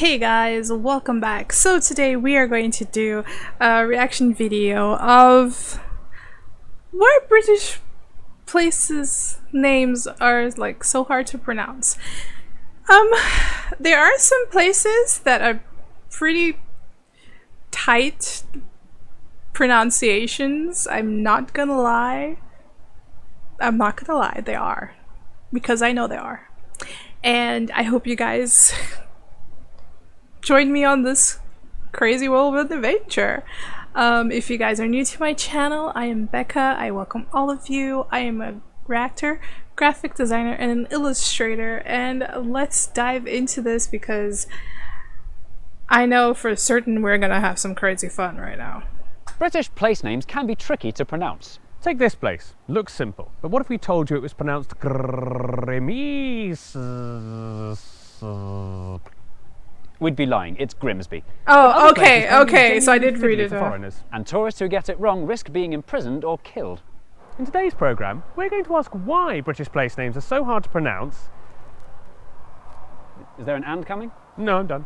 Hey guys, welcome back. So today we are going to do a reaction video of why British places names are like so hard to pronounce. There are some places that are pretty tight pronunciations. I'm not gonna lie, they are, because I know they are. And I hope you guys join me on this crazy whirlwind adventure. If you guys are new to my channel, I am Becca. I welcome all of you. I am a reactor, graphic designer, and an illustrator. And let's dive into this because I know for certain we're gonna have some crazy fun right now. British place names can be tricky to pronounce. Take this place. Looks simple. But what if we told you it was pronounced Grimis? We'd be lying. It's Grimsby. Oh, okay, so I did read it. For foreigners. And tourists who get it wrong risk being imprisoned or killed. In today's programme, we're going to ask why British place names are so hard to pronounce. Is there an and coming? No, I'm done.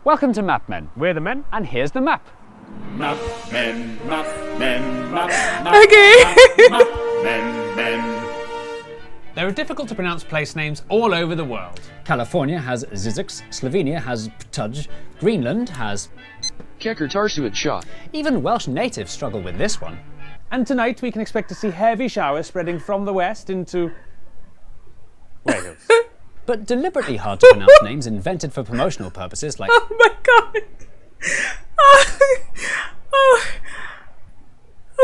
Welcome to Map Men. We're the men. And here's the map. Map men, map men, map, Okay. map men. There are difficult to pronounce place names all over the world. California has Zizix, Slovenia has Ptuj, Greenland has... Kekertarsuit. Even Welsh natives struggle with this one. And tonight we can expect to see heavy showers spreading from the west into Wales. But deliberately hard to pronounce names invented for promotional purposes like... Oh my god.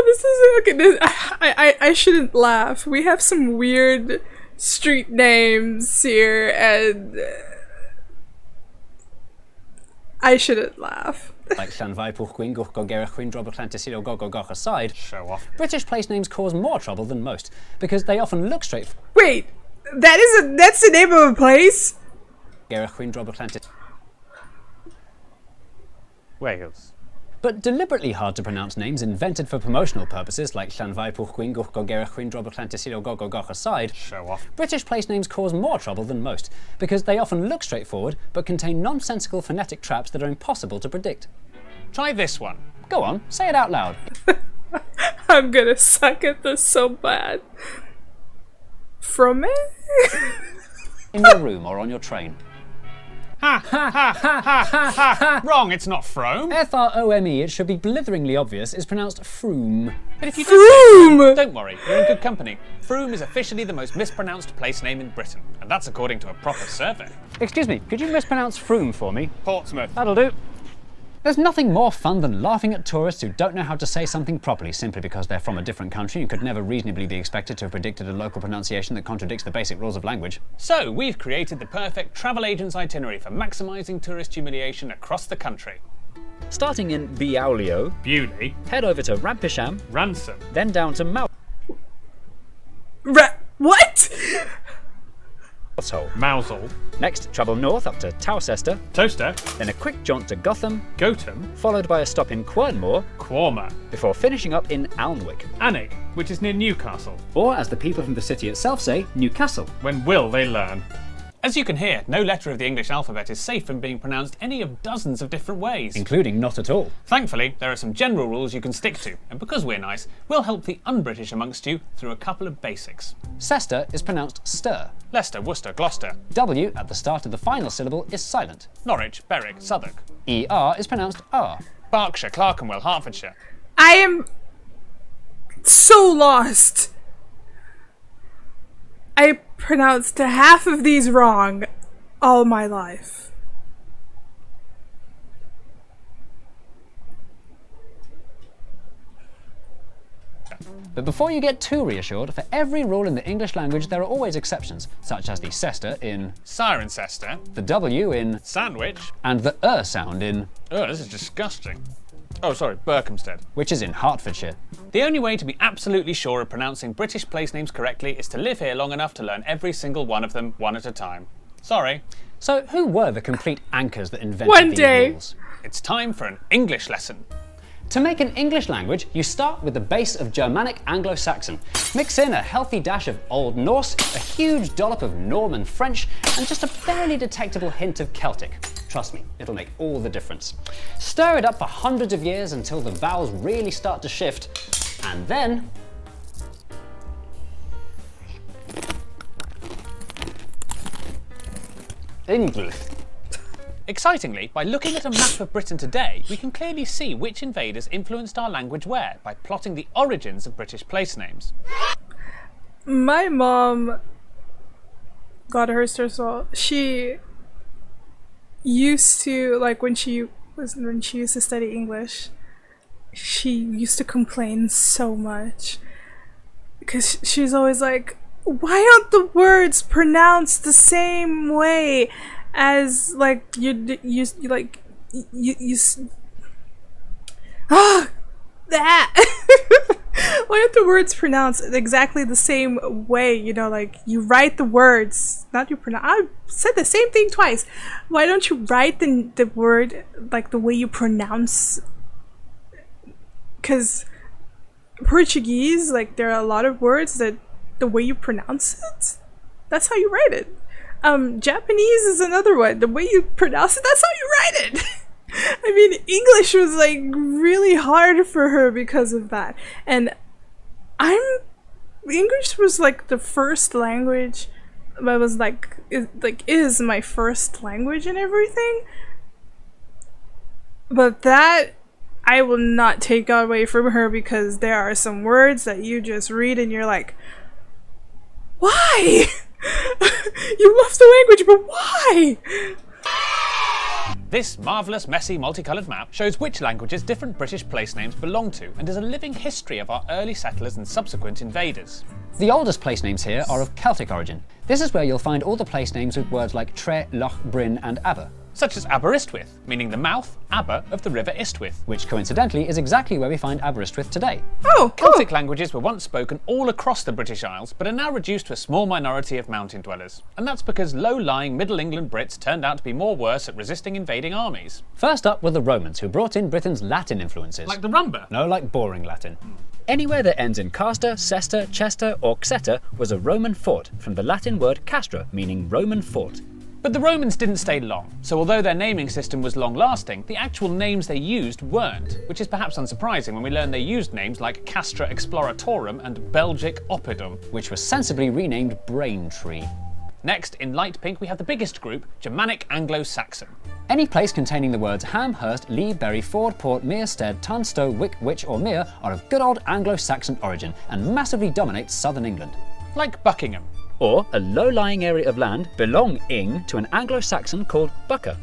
Oh, this is okay. I shouldn't laugh. We have some weird street names here, and I shouldn't laugh. Like Llanfair Pwllgwyn, Gwrch Gogorch aside, Show off. British place names cause more trouble than most because they often look straight. Wait, that's the name of a place? Wales. But deliberately hard to pronounce names invented for promotional purposes like Llanfair Pwllgwyn, Gogorch aside, Show off. British place names cause more trouble than most because they often look straightforward but contain nonsensical phonetic traps that are impossible to predict. Try this one. Go on, say it out loud. I'm gonna suck at this so bad. From it? In your room or on your train. Wrong, it's not Frome. F-R-O-M-E, it should be blitheringly obvious, is pronounced Froome. But if you Froome! don't worry, you're in good company. Frome is officially the most mispronounced place name in Britain, and that's according to a proper survey. Excuse me, could you mispronounce Froome for me? Portsmouth. That'll do. There's nothing more fun than laughing at tourists who don't know how to say something properly simply because they're from a different country and could never reasonably be expected to have predicted a local pronunciation that contradicts the basic rules of language. So, we've created the perfect travel agent's itinerary for maximising tourist humiliation across the country. Starting in Biaulio, Bewley, head over to Rampisham, Ransom, then down to What? Mousehole. Mousehole, Next, travel north up to Towcester, Toaster, then a quick jaunt to Gotham, Gotham, followed by a stop in Quernmore, Quormer, before finishing up in Alnwick. Alnwick, which is near Newcastle. Or, as the people from the city itself say, Newcastle. When will they learn? As you can hear, no letter of the English alphabet is safe from being pronounced any of dozens of different ways. Including not at all. Thankfully, there are some general rules you can stick to, and because we're nice, we'll help the un-British amongst you through a couple of basics. Cester is pronounced stir. Leicester, Worcester, Gloucester. W at the start of the final syllable is silent. Norwich, Berwick, Southwark. ER is pronounced R. Berkshire, Clerkenwell, Hertfordshire. I am so lost. I pronounced half of these wrong all my life. But before you get too reassured, for every rule in the English language there are always exceptions, such as the Cester in Cirencester, the W in Sandwich. and the sound in Oh, this is disgusting. Oh, sorry, Berkhamsted. which is in Hertfordshire. The only way to be absolutely sure of pronouncing British place names correctly is to live here long enough to learn every single one of them, one at a time. Sorry. So who were the complete anchors that invented One these day. rules? It's time for an English lesson. To make an English language, you start with the base of Germanic Anglo-Saxon. Mix in a healthy dash of Old Norse, a huge dollop of Norman French, and just a barely detectable hint of Celtic. Trust me, it'll make all the difference. Stir it up for hundreds of years until the vowels really start to shift, and then English. Excitingly, by looking at a map of Britain today, we can clearly see which invaders influenced our language where by plotting the origins of British place names. My mom, God rest her soul, she used to, like, when she used to study English, she used to complain so much because she's always like, why aren't the words pronounced the same way as that why aren't the words pronounced exactly the same way? You know, like, you write the words, not you pronounce. I said the same thing twice. Why don't you write the word like the way you pronounce? Because Portuguese, like, there are a lot of words that the way you pronounce it, that's how you write it. Japanese is another one. The way you pronounce it, that's how you write it. I mean, English was like really hard for her because of that. And English was like the first language that was is my first language and everything. But that I will not take away from her, because there are some words that you just read and you're like, why? You love the language, but why? This marvellous, messy, multicoloured map shows which languages different British place names belong to, and is a living history of our early settlers and subsequent invaders. The oldest place names here are of Celtic origin. This is where you'll find all the place names with words like Tre, Loch, Bryn and Aber. Such as Aberystwyth, meaning the mouth, Aber, of the River Istwyth. Which coincidentally is exactly where we find Aberystwyth today. Oh, cool. Celtic languages were once spoken all across the British Isles, but are now reduced to a small minority of mountain dwellers. And that's because low-lying Middle England Brits turned out to be more worse at resisting invading armies. First up were the Romans, who brought in Britain's Latin influences. Like the rumba? No, like boring Latin. Anywhere that ends in castor, cester, chester or xeter was a Roman fort, from the Latin word castra, meaning Roman fort. But the Romans didn't stay long, so although their naming system was long-lasting, the actual names they used weren't, which is perhaps unsurprising when we learn they used names like Castra Exploratorum and Belgic Oppidum, which was sensibly renamed Braintree. Next, in light pink, we have the biggest group, Germanic Anglo-Saxon. Any place containing the words Ham, Hurst, Lee, Bury, Ford, Port, Mere, Stead, Tunstall, Wick, Witch or Mere are of good old Anglo-Saxon origin and massively dominate southern England. Like Buckingham. Or a low-lying area of land belonging to an Anglo-Saxon called Bucca.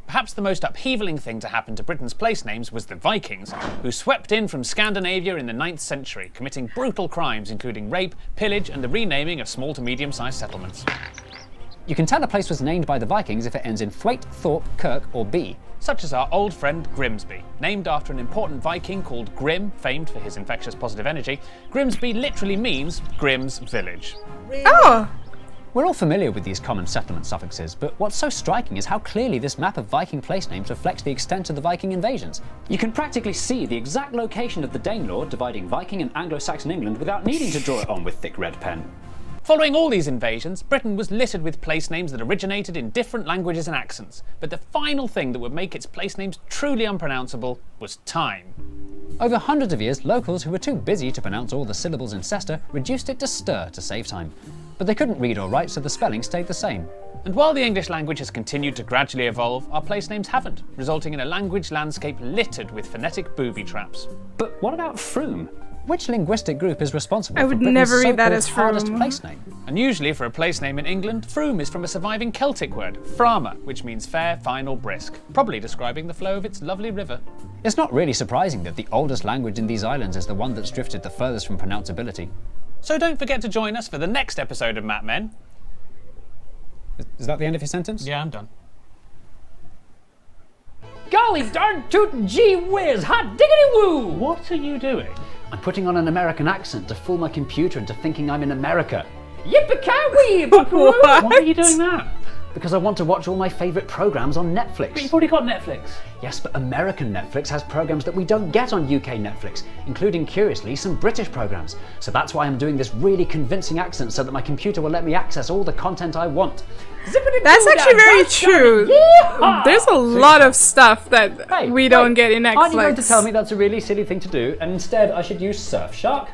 Perhaps the most upheavaling thing to happen to Britain's place names was the Vikings, who swept in from Scandinavia in the 9th century, committing brutal crimes including rape, pillage and the renaming of small to medium-sized settlements. You can tell a place was named by the Vikings if it ends in Thwaite, Thorpe, Kirk or B. Such as our old friend Grimsby. Named after an important Viking called Grim, famed for his infectious positive energy, Grimsby literally means Grim's village. Oh! We're all familiar with these common settlement suffixes, but what's so striking is how clearly this map of Viking place names reflects the extent of the Viking invasions. You can practically see the exact location of the Danelaw dividing Viking and Anglo-Saxon England without needing to draw it on with thick red pen. Following all these invasions, Britain was littered with place names that originated in different languages and accents, but the final thing that would make its place names truly unpronounceable was time. Over hundreds of years, locals who were too busy to pronounce all the syllables in Cester reduced it to stir to save time. But they couldn't read or write, so the spelling stayed the same. And while the English language has continued to gradually evolve, our place names haven't, resulting in a language landscape littered with phonetic booby traps. But what about Froome? Which linguistic group is responsible I for would Britain's never read that so-called as hardest Froome. place name? Unusually for a place name in England, Froome is from a surviving Celtic word, frama, which means fair, fine or brisk, probably describing the flow of its lovely river. It's not really surprising that the oldest language in these islands is the one that's drifted the furthest from pronounceability. So don't forget to join us for the next episode of Map Men. Is that the end of your sentence? Yeah, I'm done. Golly darn tootin' gee whiz, hot diggity woo! What are you doing? I'm putting on an American accent to fool my computer into thinking I'm in America. Yippee-ki-wee, buckaroo! Why are you doing that? because I want to watch all my favourite programmes on Netflix. But you've already got Netflix. Yes, but American Netflix has programmes that we don't get on UK Netflix, including, curiously, some British programmes. So that's why I'm doing this really convincing accent so that my computer will let me access all the content I want. That's actually very true. There's a lot of stuff that we don't get in Netflix. Aren't you going to tell me that's a really silly thing to do, and instead I should use Surfshark?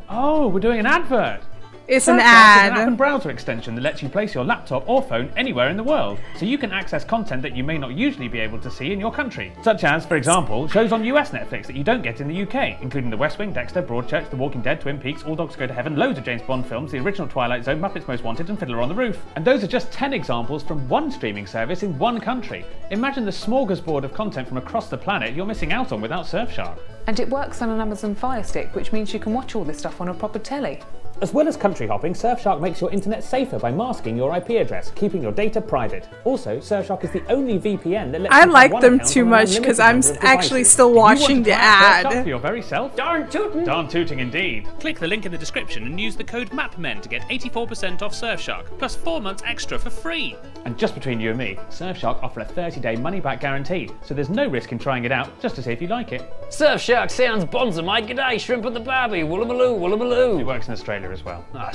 Oh, we're doing an advert. It's an Surfshark is ad. an app and browser extension that lets you place your laptop or phone anywhere in the world, so you can access content that you may not usually be able to see in your country. Such as, for example, shows on US Netflix that you don't get in the UK, including The West Wing, Dexter, Broadchurch, The Walking Dead, Twin Peaks, All Dogs Go to Heaven, loads of James Bond films, the original Twilight Zone, Muppets Most Wanted, and Fiddler on the Roof. And those are just 10 examples from one streaming service in one country. Imagine the smorgasbord of content from across the planet you're missing out on without Surfshark. And it works on an Amazon Fire Stick, which means you can watch all this stuff on a proper telly. As well as country hopping, Surfshark makes your internet safer by masking your IP address, keeping your data private. Also, Surfshark is the only VPN that lets I you have like one them account too on an much because I'm unlimited number of actually devices. still Do you want watching to the try Surfshark ad. for your very self? Darn tootin'! Darn tooting indeed. Click the link in the description and use the code MAPMEN to get 84% off Surfshark, plus 4 months extra for free. And just between you and me, Surfshark offer a 30-day money-back guarantee, so there's no risk in trying it out, just to see if you like it. Surfshark sounds bonza, mate. G'day, shrimp and the barbie. Woollamaloo, It woollamaloo. works in Australia as well. Ah,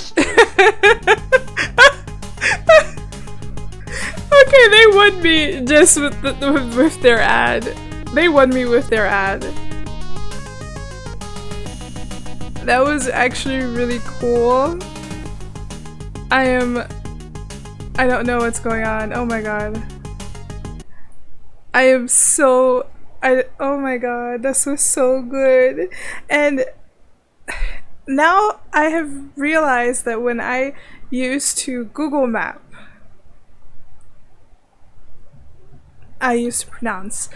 Okay, they won me just with their ad. They won me with their ad. That was actually really cool. I don't know what's going on. Oh my god. Oh my god, this was so good. And now I have realized that when I used to Google Map, I used to pronounce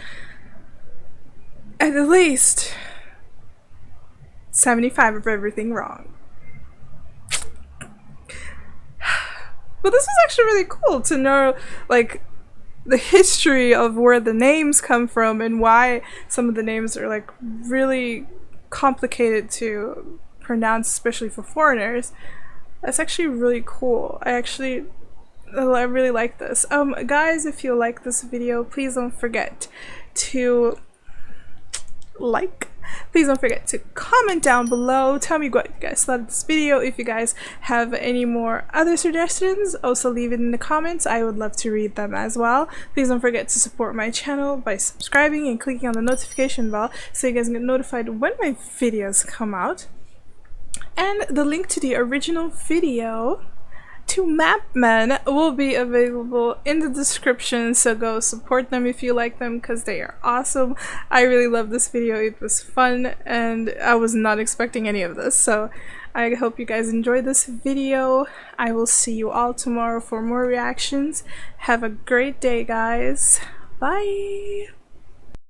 at least 75 of everything wrong. But this was actually really cool to know, like, the history of where the names come from and why some of the names are, like, really complicated to pronounce, especially for foreigners. That's actually really cool. I really like this. Guys, if you like this video, please don't forget to please don't forget to comment down below. Tell me what you guys thought of this video. If you guys have any more other suggestions, also leave it in the comments. I would love to read them as well. Please don't forget to support my channel by subscribing and clicking on the notification bell so you guys get notified when my videos come out. And the link to the original video to Mapmen will be available in the description, so go support them if you like them because they are awesome. I really love this video. It was fun and I was not expecting any of this, so I hope you guys enjoyed this video. I will see you all tomorrow for more reactions. Have a great day, guys. Bye.